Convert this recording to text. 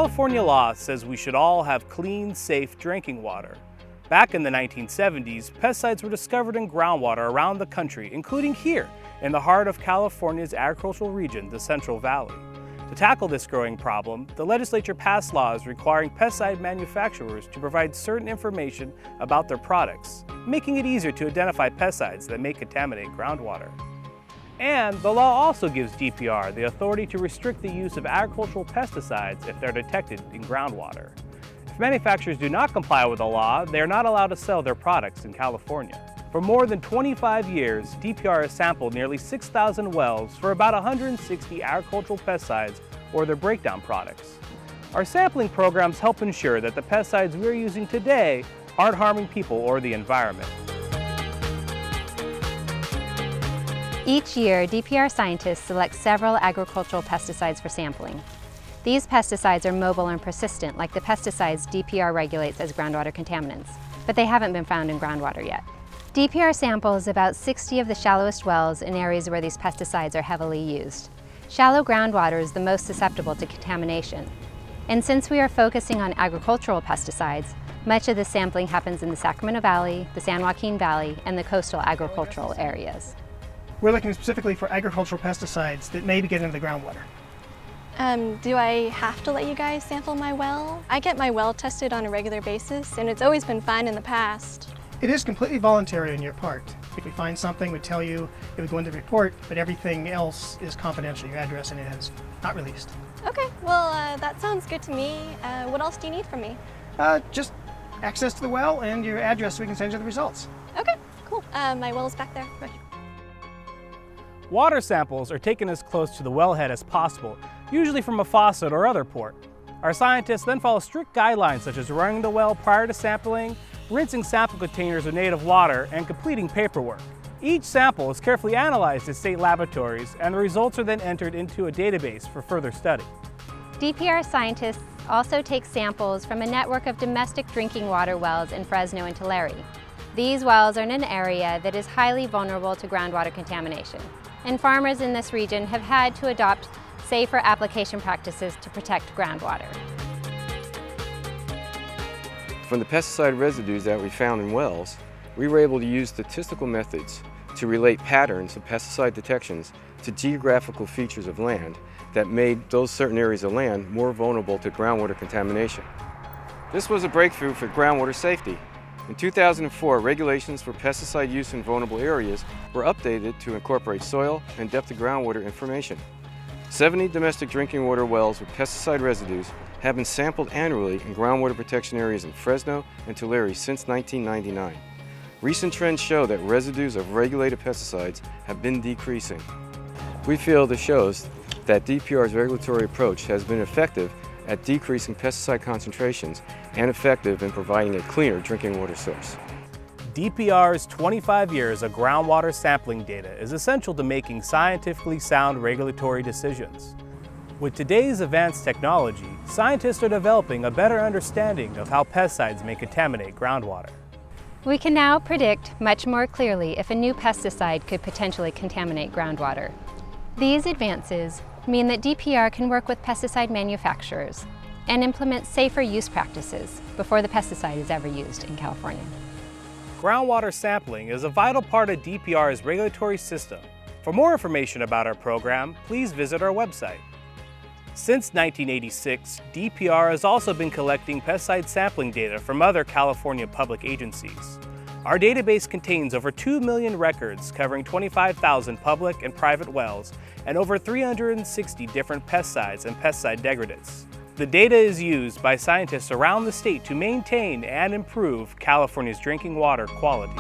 California law says we should all have clean, safe drinking water. Back in the 1970s, pesticides were discovered in groundwater around the country, including here in the heart of California's agricultural region, the Central Valley. To tackle this growing problem, the legislature passed laws requiring pesticide manufacturers to provide certain information about their products, making it easier to identify pesticides that may contaminate groundwater. And the law also gives DPR the authority to restrict the use of agricultural pesticides if they're detected in groundwater. If manufacturers do not comply with the law, they are not allowed to sell their products in California. For more than 25 years, DPR has sampled nearly 6,000 wells for about 160 agricultural pesticides or their breakdown products. Our sampling programs help ensure that the pesticides we're using today aren't harming people or the environment. Each year, DPR scientists select several agricultural pesticides for sampling. These pesticides are mobile and persistent, like the pesticides DPR regulates as groundwater contaminants, but they haven't been found in groundwater yet. DPR samples about 60 of the shallowest wells in areas where these pesticides are heavily used. Shallow groundwater is the most susceptible to contamination. And since we are focusing on agricultural pesticides, much of the sampling happens in the Sacramento Valley, the San Joaquin Valley, and the coastal agricultural areas. We're looking specifically for agricultural pesticides that may be getting into the groundwater. Do I have to let you guys sample my well? I get my well tested on a regular basis, and it's always been fine in the past. It is completely voluntary on your part. If we find something, we tell you, it would go into the report, but everything else is confidential. Your address and it is not released. Okay, well, that sounds good to me. What else do you need from me? Just access to the well and your address so we can send you the results. Okay, cool. My well's back there. Right. Water samples are taken as close to the wellhead as possible, usually from a faucet or other port. Our scientists then follow strict guidelines such as running the well prior to sampling, rinsing sample containers with native water, and completing paperwork. Each sample is carefully analyzed at state laboratories, and the results are then entered into a database for further study. DPR scientists also take samples from a network of domestic drinking water wells in Fresno and Tulare. These wells are in an area that is highly vulnerable to groundwater contamination, and farmers in this region have had to adopt safer application practices to protect groundwater. From the pesticide residues that we found in wells, we were able to use statistical methods to relate patterns of pesticide detections to geographical features of land that made those certain areas of land more vulnerable to groundwater contamination. This was a breakthrough for groundwater safety. In 2004, regulations for pesticide use in vulnerable areas were updated to incorporate soil and depth of groundwater information. 70 domestic drinking water wells with pesticide residues have been sampled annually in groundwater protection areas in Fresno and Tulare since 1999. Recent trends show that residues of regulated pesticides have been decreasing. We feel this shows that DPR's regulatory approach has been effective at decreasing pesticide concentrations and effective in providing a cleaner drinking water source. DPR's 25 years of groundwater sampling data is essential to making scientifically sound regulatory decisions. With today's advanced technology, scientists are developing a better understanding of how pesticides may contaminate groundwater. We can now predict much more clearly if a new pesticide could potentially contaminate groundwater. These advances mean that DPR can work with pesticide manufacturers and implement safer use practices before the pesticide is ever used in California. Groundwater sampling is a vital part of DPR's regulatory system. For more information about our program, please visit our website. Since 1986, DPR has also been collecting pesticide sampling data from other California public agencies. Our database contains over 2 million records covering 25,000 public and private wells and over 360 different pesticides and pesticide degradants. The data is used by scientists around the state to maintain and improve California's drinking water quality.